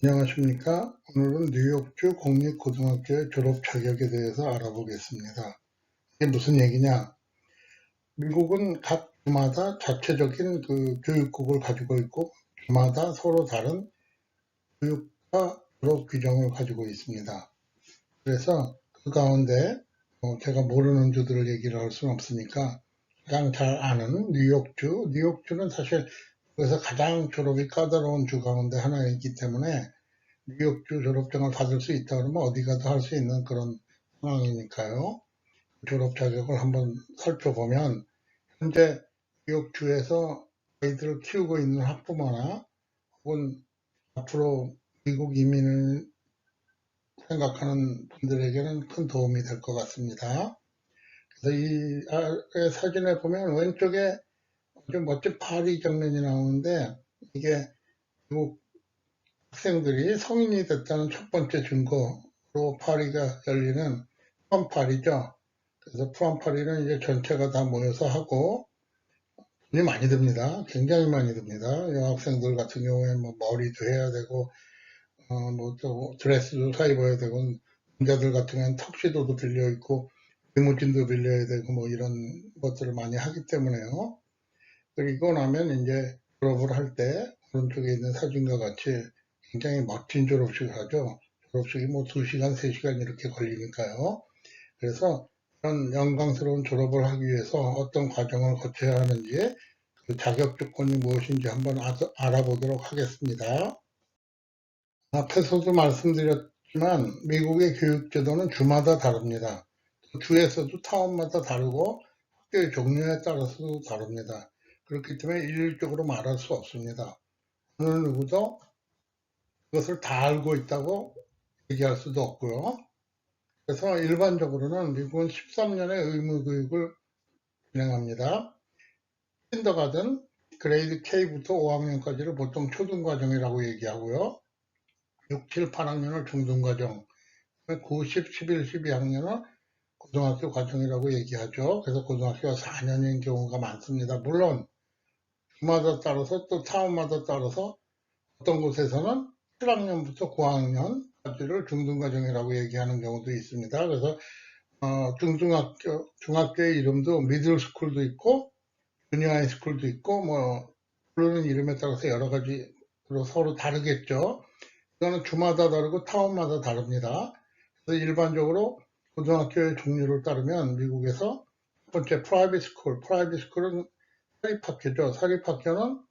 안녕하십니까? 오늘은 뉴욕주 공립고등학교의 졸업 자격에 대해서 알아보겠습니다. 이게 무슨 얘기냐? 미국은 각 주마다 자체적인 그 교육국을 가지고 있고 주마다 서로 다른 교육과 졸업 규정을 가지고 있습니다. 그래서 그 가운데 제가 모르는 주들을 얘기를 할 수는 없으니까 가장 잘 아는 뉴욕주는 사실 그래서 가장 졸업이 까다로운 주 가운데 하나이기 때문에 뉴욕주 졸업장을 받을 수 있다 그러면 어디 가도 할 수 있는 그런 상황이니까요. 졸업 자격을 한번 살펴보면 현재 뉴욕주에서 아이들을 키우고 있는 학부모나 혹은 앞으로 미국 이민을 생각하는 분들에게는 큰 도움이 될 것 같습니다. 그래서 이 사진에 보면 왼쪽에 아주 멋진 파리 장면이 나오는데 이게 미국 학생들이 성인이 됐다는 첫 번째 증거로 파리가 열리는 프롬파리죠. 그래서 프롬파리는 이제 전체가 다 모여서 하고 돈이 많이 듭니다. 굉장히 많이 듭니다. 여학생들 같은 경우에 뭐 머리도 해야 되고 뭐또 드레스도 사 입어야 되고 남자들 같은 경우는 턱시도도 빌려 있고 리무진도 빌려야 되고 뭐 이런 것들을 많이 하기 때문에요. 그리고 나면 이제 졸업을 할 때 오른쪽에 있는 사진과 같이 굉장히 멋진 졸업식을 하죠. 졸업식이 뭐 2시간, 3시간 이렇게 걸리니까요. 그래서 그런 영광스러운 졸업을 하기 위해서 어떤 과정을 거쳐야 하는지 그 자격 조건이 무엇인지 한번 알아보도록 하겠습니다. 앞에서도 말씀드렸지만 미국의 교육제도는 주마다 다릅니다. 주에서도 타운마다 다르고 학교의 종류에 따라서도 다릅니다. 그렇기 때문에 일률적으로 말할 수 없습니다. 어느 누구도 그것을 다 알고 있다고 얘기할 수도 없고요. 그래서 일반적으로는 미국은 13년의 의무교육을 진행합니다. 킨더가든 그레이드 K부터 5학년까지를 보통 초등과정이라고 얘기하고요. 6, 7, 8학년을 중등과정, 9, 10, 11, 12학년은 고등학교 과정이라고 얘기하죠. 그래서 고등학교가 4년인 경우가 많습니다. 물론 주마다 따라서 또 타운마다 따라서 어떤 곳에서는 7학년부터 9학년까지를 중등과정이라고 얘기하는 경우도 있습니다. 그래서 중학교의 이름도 미들스쿨도 있고 주니어 하이스쿨도 있고 뭐 부르는 이름에 따라서 여러 가지로 서로 다르겠죠. 이거는 주마다 다르고 타운마다 다릅니다. 그래서 일반적으로 고등학교의 종류를 따르면 미국에서 첫 번째 프라이빗 스쿨은 사립학교죠. 사립학교는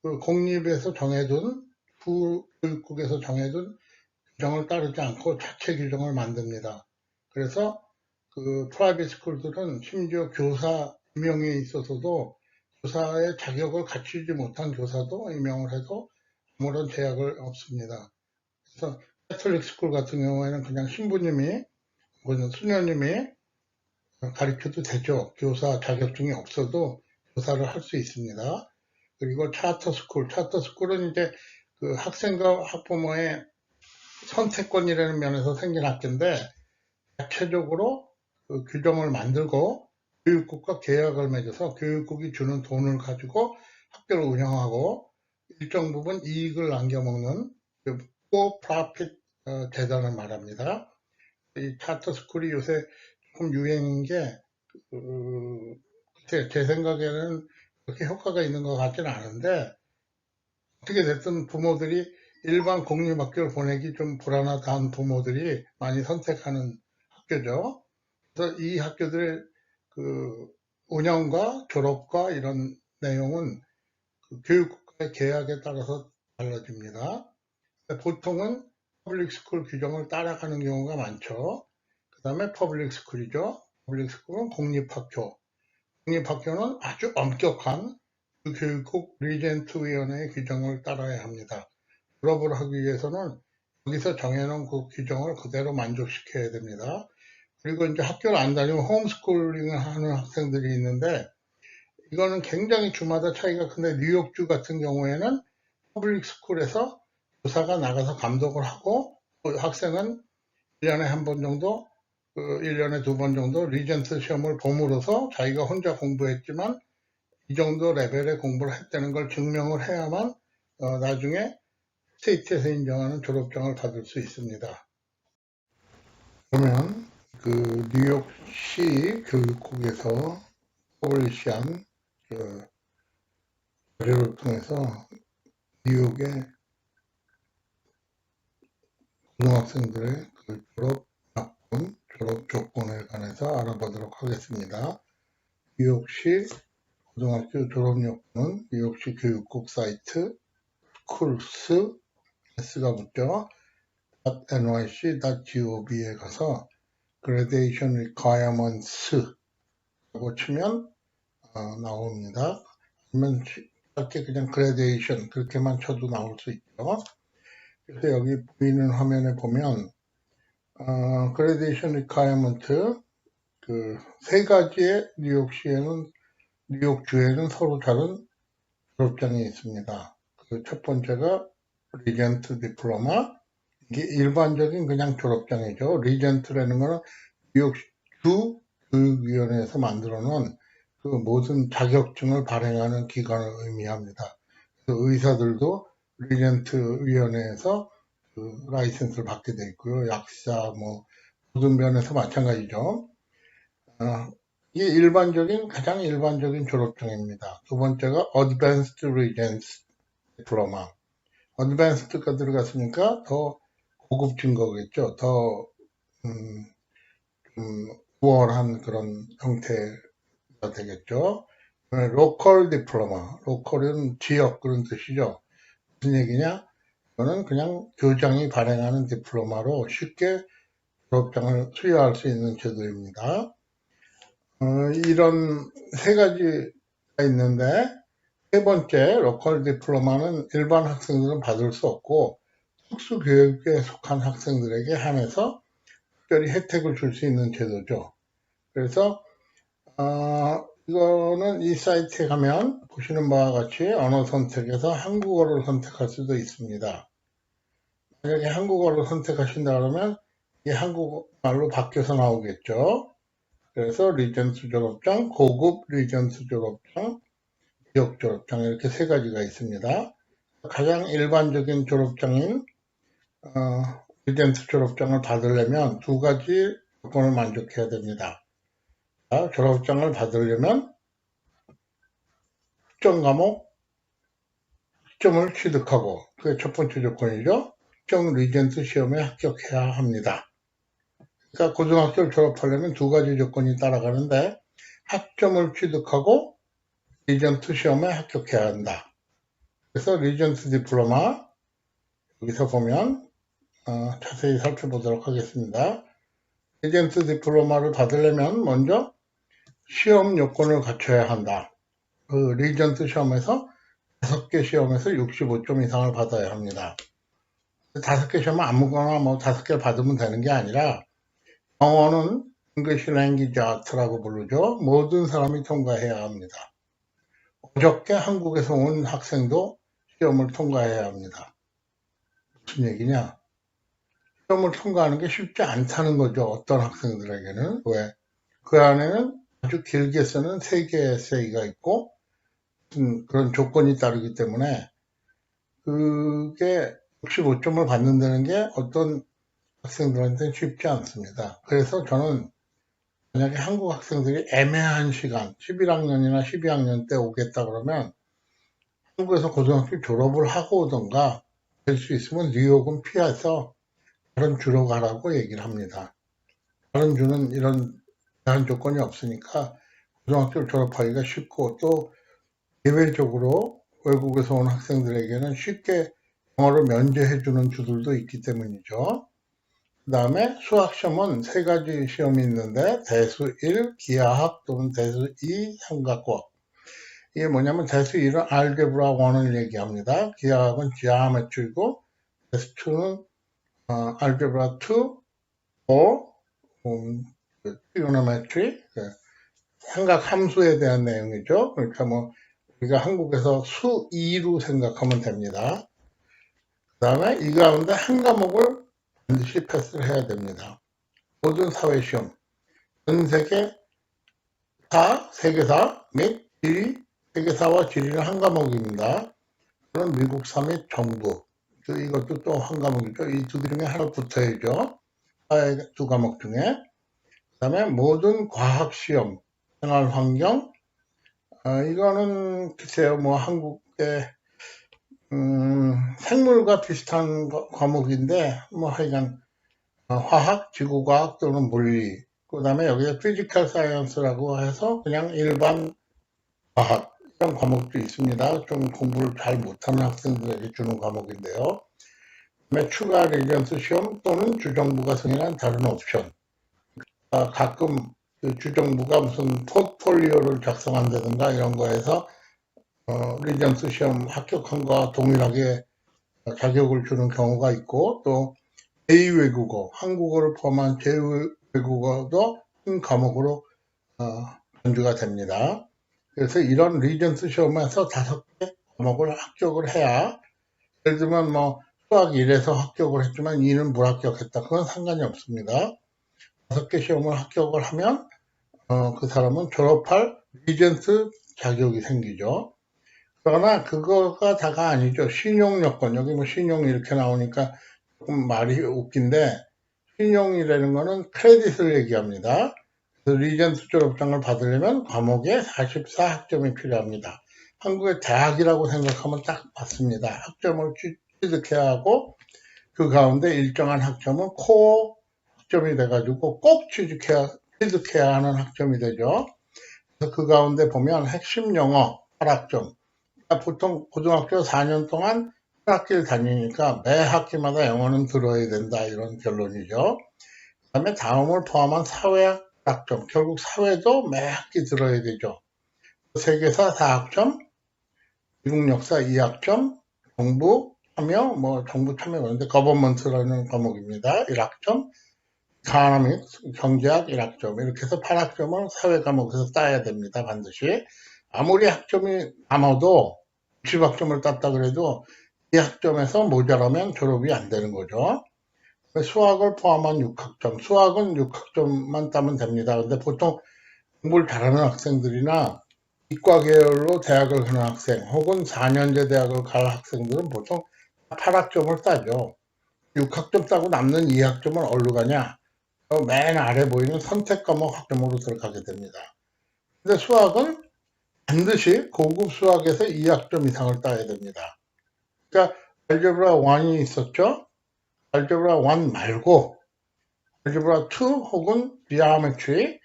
그 공립에서 정해둔 교육국에서 정해둔 규정을 따르지 않고 자체 규정을 만듭니다. 그래서 그 프라이빗 스쿨들은 심지어 교사 임용에 있어서도 교사의 자격을 갖추지 못한 교사도 임용을 해도 아무런 제약을 없습니다. 그래서 캐톨릭 스쿨 같은 경우에는 그냥 신부님이 수녀님이 가르쳐도 되죠. 교사 자격증이 없어도 교사를 할 수 있습니다. 그리고 차터 스쿨은 이제 그 학생과 학부모의 선택권이라는 면에서 생긴 학교인데 자체적으로 그 규정을 만들고 교육국과 계약을 맺어서 교육국이 주는 돈을 가지고 학교를 운영하고 일정 부분 이익을 남겨먹는 그 for-profit 재단을 말합니다. 이 차터 스쿨이 요새 조금 유행인 게 제 생각에는 그렇게 효과가 있는 것 같지는 않은데 어떻게 됐든 부모들이 일반 공립학교를 보내기 좀 불안하다는 부모들이 많이 선택하는 학교죠. 그래서 이 학교들의 그 운영과 졸업과 이런 내용은 그 교육국가의 계약에 따라서 달라집니다. 보통은 퍼블릭 스쿨 규정을 따라가는 경우가 많죠. 그 다음에 퍼블릭 스쿨이죠. 퍼블릭 스쿨은 공립학교. 공립학교는 아주 엄격한 그 교육국 리젠트 위원회의 규정을 따라야 합니다. 졸업을 하기 위해서는 여기서 정해놓은 그 규정을 그대로 만족시켜야 됩니다. 그리고 이제 학교를 안 다니고 홈스쿨링을 하는 학생들이 있는데 이거는 굉장히 주마다 차이가 큰데 뉴욕주 같은 경우에는 퍼블릭 스쿨에서 교사가 나가서 감독을 하고 학생은 1년에 한 번 정도 1년에 2번 정도 리젠트 시험을 봄으로써 자기가 혼자 공부했지만 이 정도 레벨의 공부를 했다는 걸 증명을 해야만 나중에 스테이트에서 인정하는 졸업장을 받을 수 있습니다. 그러면 그 뉴욕시 교육국에서 퍼블리시한 그 자료를 통해서 뉴욕의 고등학생들의 그 졸업 학군, 졸업 조건에 관해서 알아보도록 하겠습니다. 뉴욕시 고등학교 졸업 요건은 뉴욕시 교육국 사이트 schools s가 붙죠. .nyc.gov에 가서 graduation requirements 라고 치면 나옵니다. 아니면 짧게 그냥 graduation 그렇게만 쳐도 나올 수 있죠. 그래서 여기 보이는 화면에 보면 graduation requirement 그 세 가지의 뉴욕시에는 뉴욕주에는 서로 다른 졸업장이 있습니다. 그 첫 번째가 리젠트 디플로마, 이게 일반적인 그냥 졸업장이죠. 리젠트라는 거는 뉴욕주 교육위원회에서 만들어 놓은 그 모든 자격증을 발행하는 기관을 의미합니다. 의사들도 리젠트 위원회에서 그 라이센스를 받게 돼 있고요. 약사, 모든 면에서 마찬가지죠. 이게 가장 일반적인 졸업증입니다. 두 번째가 Advanced Regents Diploma. Advanced가 들어갔으니까 더 고급진 거겠죠. 더 우월한 그런 형태가 되겠죠. Local Diploma. Local은 지역 그런 뜻이죠. 무슨 얘기냐? 이거는 그냥 교장이 발행하는 디플로마로 쉽게 졸업장을 수여할 수 있는 제도입니다. 이런 세 가지가 있는데 세 번째 로컬 디플로마는 일반 학생들은 받을 수 없고 특수교육에 속한 학생들에게 한해서 특별히 혜택을 줄 수 있는 제도죠. 그래서 이거는 이 사이트에 가면 보시는 바와 같이 언어 선택에서 한국어를 선택할 수도 있습니다. 만약에 한국어를 선택하신다 그러면 이게 한국말로 바뀌어서 나오겠죠. 그래서 리전스 졸업장, 고급 리전스 졸업장, 지역 졸업장 이렇게 세 가지가 있습니다. 가장 일반적인 졸업장인 리전스 졸업장을 받으려면 두 가지 조건을 만족해야 됩니다. 졸업장을 받으려면 특정 과목 학점을 취득하고 그게 첫 번째 조건이죠. 특정 리전스 시험에 합격해야 합니다. 그러니까 고등학교를 졸업하려면 두 가지 조건이 따라가는데 학점을 취득하고 리전트 시험에 합격해야 한다. 그래서 리전트 디플로마 여기서 보면 자세히 살펴보도록 하겠습니다. 리전트 디플로마를 받으려면 먼저 시험 요건을 갖춰야 한다. 그 리전트 시험에서 5개 시험에서 65점 이상을 받아야 합니다. 5개 시험은 아무거나 5개 받으면 되는 게 아니라 영어는 English Language Art라고 부르죠. 모든 사람이 통과해야 합니다. 어저께 한국에서 온 학생도 시험을 통과해야 합니다. 무슨 얘기냐? 시험을 통과하는 게 쉽지 않다는 거죠. 어떤 학생들에게는. 왜? 그 안에는 아주 길게 쓰는 3개의 에세이가 있고 그런 조건이 따르기 때문에 그게 65점을 받는다는 게 어떤 학생들한테는 쉽지 않습니다. 그래서 저는 만약에 한국 학생들이 애매한 시간, 11학년이나 12학년 때 오겠다 그러면 한국에서 고등학교 졸업을 하고 오던가 될 수 있으면 뉴욕은 피해서 다른 주로 가라고 얘기를 합니다. 다른 주는 이런 제한 조건이 없으니까 고등학교를 졸업하기가 쉽고 또 예외적으로 외국에서 온 학생들에게는 쉽게 영어를 면제해주는 주들도 있기 때문이죠. 그 다음에 수학시험은 3가지 시험이 있는데 대수 1, 기하학 또는 대수 2, 삼각국. 이게 뭐냐면 대수 1은 알게브라 1을 얘기합니다. 기하학은 지오메트리고 대수 2는 알게브라 2, 4, 트리고노메트리, 삼각 함수에 대한 내용이죠. 그러니까 우리가 한국에서 수 2로 생각하면 됩니다. 그 다음에 이 가운데 한 과목을 반드시 패스를 해야 됩니다. 모든 사회시험, 전 세계 세계사 및 지리, 세계사와 지리는 한 과목입니다. 그럼 미국사 및 정부, 이것도 또 한 과목이죠. 이 두 개 중에 하나 붙어야죠. 두 과목 중에. 그 다음에 모든 과학시험, 생활환경, 이거는 글쎄요, 뭐 한국의 생물과 비슷한 과목인데, 뭐 하여간 화학, 지구과학 또는 물리, 그 다음에 여기에 피지컬 사이언스라고 해서 그냥 일반 과학, 이런 과목도 있습니다. 좀 공부를 잘 못하는 학생들에게 주는 과목인데요. 그다음에 추가 레지던스 시험 또는 주정부가 승인한 다른 옵션. 가끔 그 주정부가 무슨 포트폴리오를 작성한다든가 이런 거에서 레지던스 시험 합격한 거와 동일하게 자격을 주는 경우가 있고, 또 제2외국어, 한국어를 포함한 제2외국어도 한 과목으로 간주가 됩니다. 그래서 이런 리전스 시험에서 5개 과목을 합격을 해야, 예를 들면 뭐 수학 1에서 합격을 했지만 2는 불합격했다. 그건 상관이 없습니다. 5개 시험을 합격을 하면 그 사람은 졸업할 리전스 자격이 생기죠. 그러나 그거가 다가 아니죠. 신용여건, 여기 뭐 신용 이렇게 나오니까 조금 말이 웃긴데, 신용이라는 거는 크레딧을 얘기합니다. 그래서 리전스 졸업장을 받으려면 과목에 44학점이 필요합니다. 한국의 대학이라고 생각하면 딱 맞습니다. 학점을 취득해야 하고, 그 가운데 일정한 학점은 코어 학점이 돼가지고 꼭 취득해야 하는 학점이 되죠. 그래서 그 가운데 보면 핵심 영어 8학점. 보통 고등학교 4년 동안 한 학기를 다니니까 매 학기마다 영어는 들어야 된다, 이런 결론이죠. 그 다음에 다음을 포함한 사회학 학점, 결국 사회도 매 학기 들어야 되죠. 세계사 4학점, 미국 역사 2학점, 정부 참여, 정부 참여 그런데 거버먼트라는 과목입니다. 1학점, 이코노믹, 경제학 1학점, 이렇게 해서 8학점을 사회 과목에서 따야 됩니다. 반드시. 아무리 학점이 남아도 60학점을 땄다 그래도 이 학점에서 모자라면 졸업이 안 되는 거죠. 수학을 포함한 6학점, 수학은 6학점만 따면 됩니다. 근데 보통 공부를 잘하는 학생들이나 이과 계열로 대학을 가는 학생, 혹은 4년제 대학을 갈 학생들은 보통 8학점을 따죠. 6학점 따고 남는 2학점은 어디로 가냐? 맨 아래 보이는 선택 과목 학점으로 들어가게 됩니다. 근데 수학은 반드시 고급 수학에서 2학점 이상을 따야 됩니다. 그러니까 알제브라 1이 있었죠. 알제브라 1 말고 알제브라 2 혹은 지오메트리,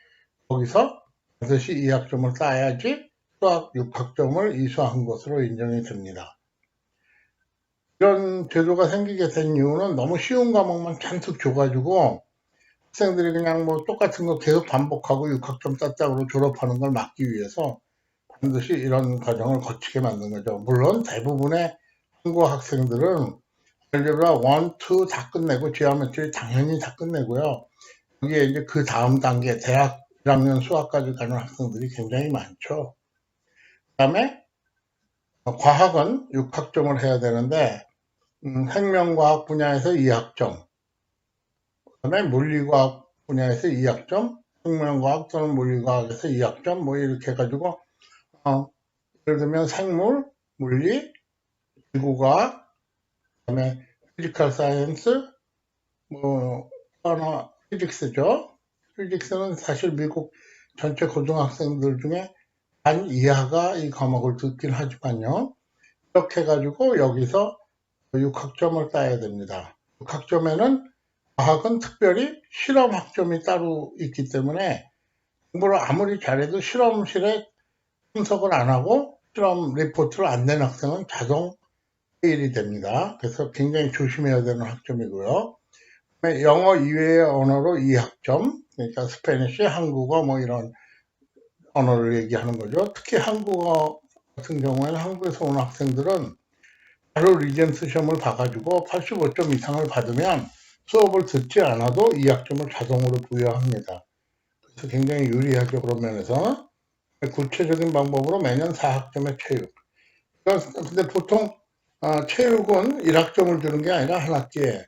거기서 반드시 2학점을 따야지 수학 6학점을 이수한 것으로 인정이 됩니다. 이런 제도가 생기게 된 이유는 너무 쉬운 과목만 잔뜩 줘가지고 학생들이 그냥 뭐 똑같은 거 계속 반복하고 6학점 땄다고 졸업하는 걸 막기 위해서 반드시 이런 과정을 거치게 만든 거죠. 물론 대부분의 한국 학생들은 알제브라 1, 2 다 끝내고 지오메트리 당연히 다 끝내고요. 여기에 이제 그 다음 단계 대학 1학년 수학까지 가는 학생들이 굉장히 많죠. 그 다음에 과학은 6학점을 해야 되는데 생명과학 분야에서 2학점, 그 다음에 물리과학 분야에서 2학점, 생명과학 또는 물리과학에서 2학점, 뭐 이렇게 해가지고 예를 들면 생물, 물리, 지구과학, 그 다음에 피지컬 사이언스, 하나 피직스죠. 피직스는 사실 미국 전체 고등학생들 중에 반 이하가 이 과목을 듣긴 하지만요. 이렇게 해가지고 여기서 6학점을 따야 됩니다. 6학점에는 과학은 특별히 실험 학점이 따로 있기 때문에 공부를 아무리 잘해도 실험실에 참석을 안 하고 실험 리포트를 안 낸 학생은 자동 페일이 됩니다. 그래서 굉장히 조심해야 되는 학점이고요. 영어 이외의 언어로 2학점, 그러니까 스페니쉬, 한국어 뭐 이런 언어를 얘기하는 거죠. 특히 한국어 같은 경우에는 한국에서 온 학생들은 바로 리전스 시험을 봐가지고 85점 이상을 받으면 수업을 듣지 않아도 2학점을 자동으로 부여합니다. 그래서 굉장히 유리하죠. 그런 면에서. 구체적인 방법으로 매년 4학점의 체육. 근데 보통 체육은 1학점을 주는 게 아니라 한 학기에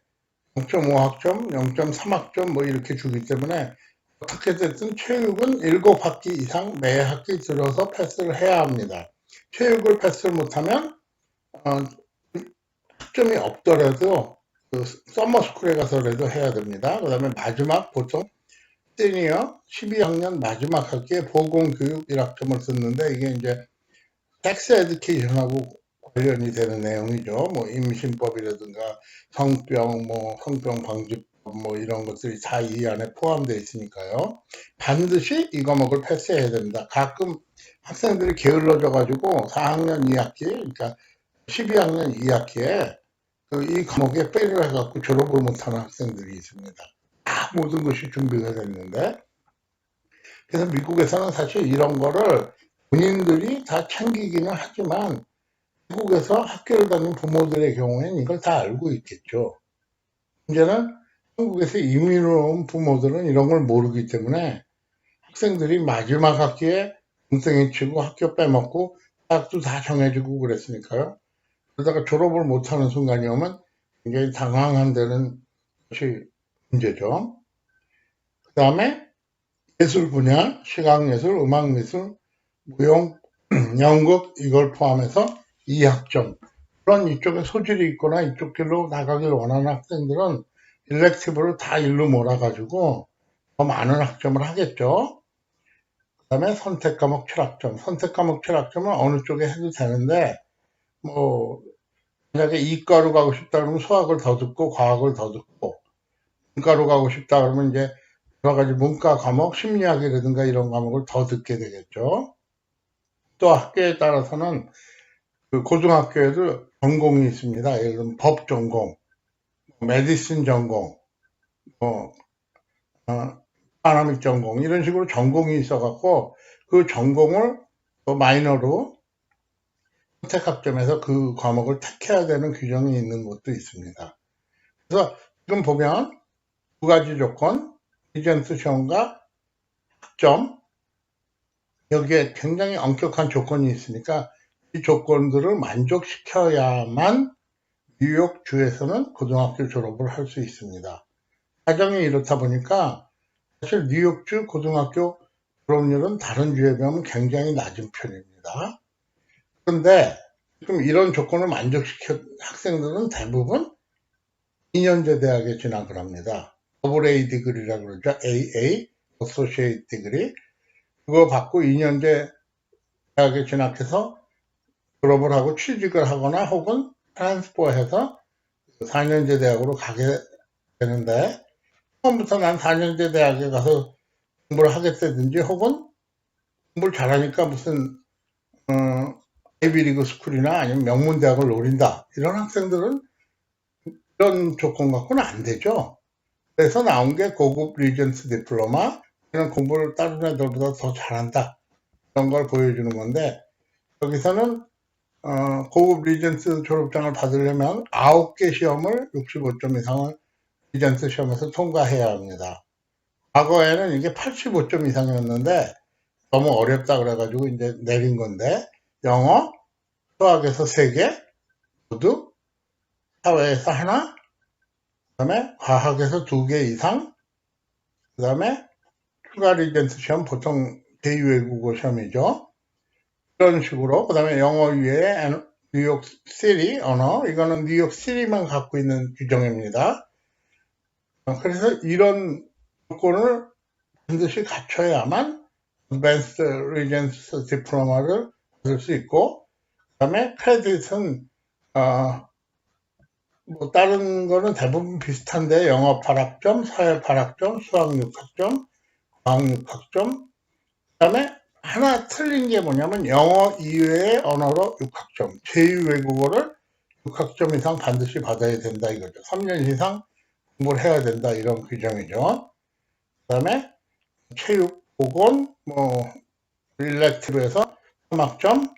0.5학점, 0.3학점 뭐 이렇게 주기 때문에 어떻게 됐든 체육은 7학기 이상 매 학기 들어서 패스를 해야 합니다. 체육을 패스를 못하면 학점이 없더라도 그 서머스쿨에 가서라도 해야 됩니다. 그 다음에 마지막 보통 시니어 12학년 마지막 학기에 보건교육 1학점을 썼는데 이게 이제 섹스 에듀케이션하고 관련이 되는 내용이죠. 뭐 임신법이라든가 성병, 뭐 성병 방지법 뭐 이런 것들이 다 이 안에 포함되어 있으니까요. 반드시 이 과목을 패스해야 됩니다. 가끔 학생들이 게을러져 가지고 4학년 2학기, 그러니까 12학년 2학기에 이 과목에 빼려 해갖고 졸업을 못하는 학생들이 있습니다. 다 모든 것이 준비가 됐는데, 그래서 미국에서는 사실 이런 거를 본인들이 다 챙기기는 하지만 미국에서 학교를 다니는 부모들의 경우에는 이걸 다 알고 있겠죠. 문제는 한국에서 이민을 온 부모들은 이런 걸 모르기 때문에 학생들이 마지막 학기에 동생이 치고 학교 빼먹고 대학도 다 정해지고 그랬으니까요. 그러다가 졸업을 못하는 순간이 오면 굉장히 당황한다는 것이 문제죠. 그 다음에 예술 분야, 시각예술, 음악미술, 무용, 연극 이걸 포함해서 2학점. 그런 이쪽에 소질이 있거나 이쪽 길로 나가길 원하는 학생들은 일렉티브를 다 일로 몰아가지고 더 많은 학점을 하겠죠. 그 다음에 선택과목 7학점. 선택과목 7학점은 어느 쪽에 해도 되는데 뭐 만약에 이과로 가고 싶다 그러면 수학을 더 듣고 과학을 더 듣고, 문과로 가고 싶다 그러면 이제 여러 가지 문과 과목, 심리학이라든가 이런 과목을 더 듣게 되겠죠. 또 학교에 따라서는 그 고등학교에도 전공이 있습니다. 예를 들면 법 전공, 메디슨 전공, 뭐 파나믹 전공 이런 식으로 전공이 있어갖고 그 전공을 또 마이너로 선택학점에서 그 과목을 택해야 되는 규정이 있는 것도 있습니다. 그래서 지금 보면 두 가지 조건, 리전스 시험과 학점, 여기에 굉장히 엄격한 조건이 있으니까 이 조건들을 만족시켜야만 뉴욕주에서는 고등학교 졸업을 할 수 있습니다. 사정이 이렇다 보니까 사실 뉴욕주 고등학교 졸업률은 다른 주에 비하면 굉장히 낮은 편입니다. 그런데 지금 이런 조건을 만족시킨 학생들은 대부분 2년제 대학에 진학을 합니다. AA 디그리라고 그러죠. AA, Associate Degree. 그거 받고 2년제 대학에 진학해서 졸업을 하고 취직을 하거나 혹은 트랜스퍼해서 4년제 대학으로 가게 되는데, 처음부터 난 4년제 대학에 가서 공부를 하겠다든지 혹은 공부를 잘하니까 무슨 아이비리그 스쿨이나 아니면 명문대학을 노린다, 이런 학생들은 이런 조건 갖고는 안 되죠. 그래서 나온 게 고급 리전스 디플로마, 이런 공부를 다른 애들보다 더 잘한다, 이런 걸 보여주는 건데, 여기서는 고급 리전스 졸업장을 받으려면 9개 시험을 65점 이상을 리전스 시험에서 통과해야 합니다. 과거에는 이게 85점 이상이었는데 너무 어렵다 그래가지고 이제 내린 건데, 영어, 수학에서 3개, 모두 사회에서 하나, 그 다음에 과학에서 2개 이상, 그 다음에 추가 리전스 시험, 보통 제2외국어 시험이죠. 이런 식으로, 그 다음에 영어 위에 뉴욕 시리 언어, 이거는 뉴욕 시리만 갖고 있는 규정입니다. 그래서 이런 조건을 반드시 갖춰야만 Advanced Regents Diploma를 받을 수 있고, 그 다음에 크레딧은 뭐 다른 거는 대부분 비슷한데 영어 8학점, 사회 8학점, 수학 6학점, 과학 6학점, 그 다음에 하나 틀린 게 뭐냐면 영어 이외의 언어로 6학점, 제2외국어를 6학점 이상 반드시 받아야 된다 이거죠. 3년 이상 공부를 해야 된다, 이런 규정이죠. 그 다음에 체육, 보건, 뭐 일렉티브에서 3학점,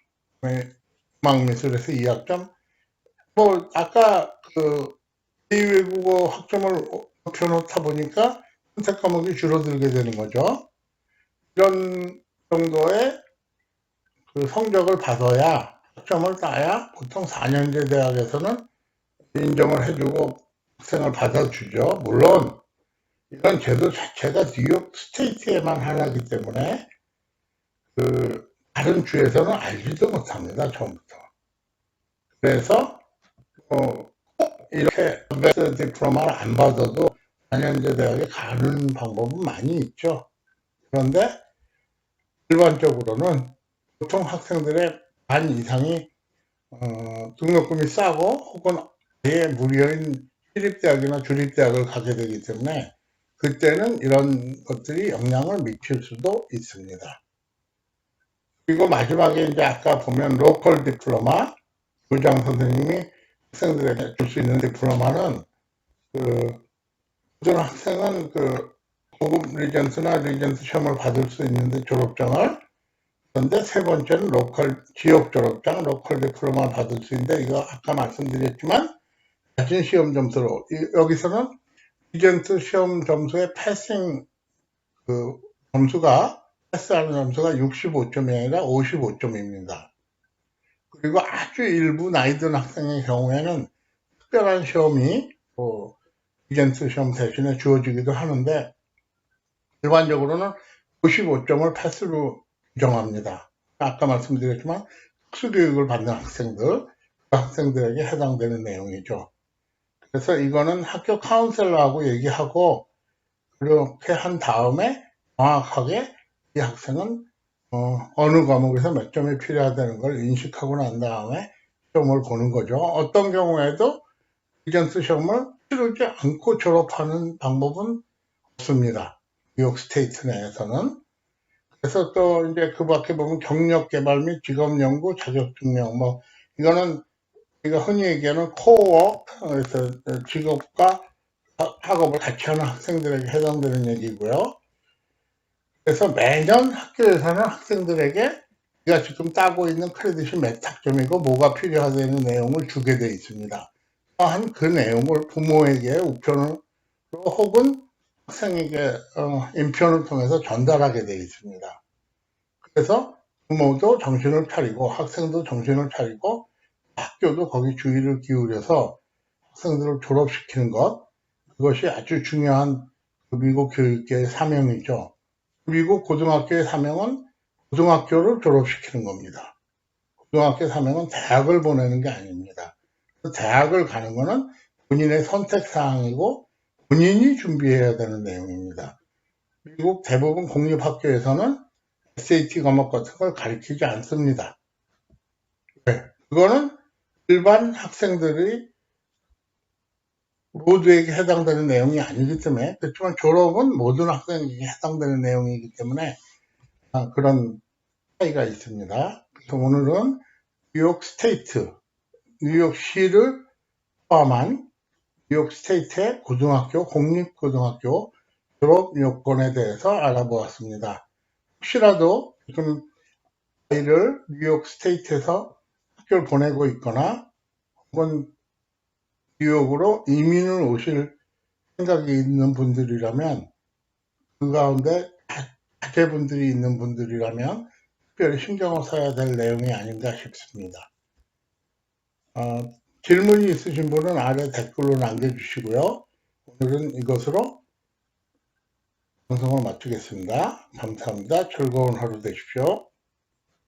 음악미술에서 2학점, 뭐 아까 그 제2외국어 학점을 높여놓다 보니까 선택 과목이 줄어들게 되는 거죠. 이런 정도의 그 성적을 받아야, 학점을 따야 보통 4년제 대학에서는 인정을 해주고 학생을 받아주죠. 물론 이런 제도 자체가 뉴욕 스테이트에만 하나이기 때문에 그 다른 주에서는 알지도 못합니다, 처음부터. 그래서 이렇게 어드밴스드 디플로마를 안 받아도 4년제 대학에 가는 방법은 많이 있죠. 그런데 일반적으로는 보통 학생들의 반 이상이 등록금이 싸고 혹은 아예 무료인 시립대학이나 주립대학을 가게 되기 때문에 그때는 이런 것들이 영향을 미칠 수도 있습니다. 그리고 마지막에 이제 아까 보면 로컬 디플로마, 교장 선생님이 학생들에게 줄 수 있는 디플로마는 모든 학생은 고급 리전스나 리전스 시험을 받을 수 있는데 졸업장을, 그런데 세 번째는 지역 졸업장, 로컬 디플로마 받을 수 있는데, 이거 아까 말씀드렸지만 낮은 시험 점수로, 여기서는 리전스 시험 점수의 패스하는 점수가 65점이 아니라 55점입니다. 그리고 아주 일부 나이 든 학생의 경우에는 특별한 시험이 리전스 시험 대신에 주어지기도 하는데, 일반적으로는 55점을 패스로 규정합니다. 아까 말씀드렸지만 특수교육을 받는 학생들, 그 학생들에게 해당되는 내용이죠. 그래서 이거는 학교 카운셀러하고 얘기하고 그렇게 한 다음에 정확하게 이 학생은 어느 과목에서 몇 점이 필요하다는 걸 인식하고 난 다음에 시험을 보는 거죠. 어떤 경우에도 리전스 시험을 치르지 않고 졸업하는 방법은 없습니다. 뉴욕 스테이트 내에서는. 그래서 또 이제 그 밖에 보면 경력 개발 및 직업 연구, 자격 증명, 이거는 우리가 흔히 얘기하는 코어워크, 그래서 직업과 학업을 같이 하는 학생들에게 해당되는 얘기고요. 그래서 매년 학교에서는 학생들에게 우리가 지금 따고 있는 크레딧이 몇 학점이고 뭐가 필요하다는 내용을 주게 되어 있습니다. 또한 그 내용을 부모에게 우편으로 혹은 학생에게 인편을 통해서 전달하게 되어 있습니다. 그래서 부모도 정신을 차리고 학생도 정신을 차리고 학교도 거기 주의를 기울여서 학생들을 졸업시키는 것, 그것이 아주 중요한 미국 교육계의 사명이죠. 미국 고등학교의 사명은 고등학교를 졸업시키는 겁니다. 고등학교 사명은 대학을 보내는 게 아닙니다. 대학을 가는 것은 본인의 선택사항이고 본인이 준비해야 되는 내용입니다. 미국 대부분 공립학교에서는 SAT 과목 같은 걸 가르치지 않습니다. 네, 그거는 일반 학생들이 모두에게 해당되는 내용이 아니기 때문에, 그렇지만 졸업은 모든 학생에게 해당되는 내용이기 때문에 그런 차이가 있습니다. 그래서 오늘은 뉴욕 스테이트, 뉴욕시를 포함한 뉴욕 스테이트의 고등학교, 공립고등학교 졸업 요건에 대해서 알아보았습니다. 혹시라도 지금 아이를 뉴욕 스테이트에서 학교를 보내고 있거나 혹은 뉴욕으로 이민을 오실 생각이 있는 분들이라면, 그 가운데 자제분들이 있는 분들이라면 특별히 신경을 써야 될 내용이 아닌가 싶습니다. 질문이 있으신 분은 아래 댓글로 남겨주시고요. 오늘은 이것으로 방송을 마치겠습니다. 감사합니다. 즐거운 하루 되십시오.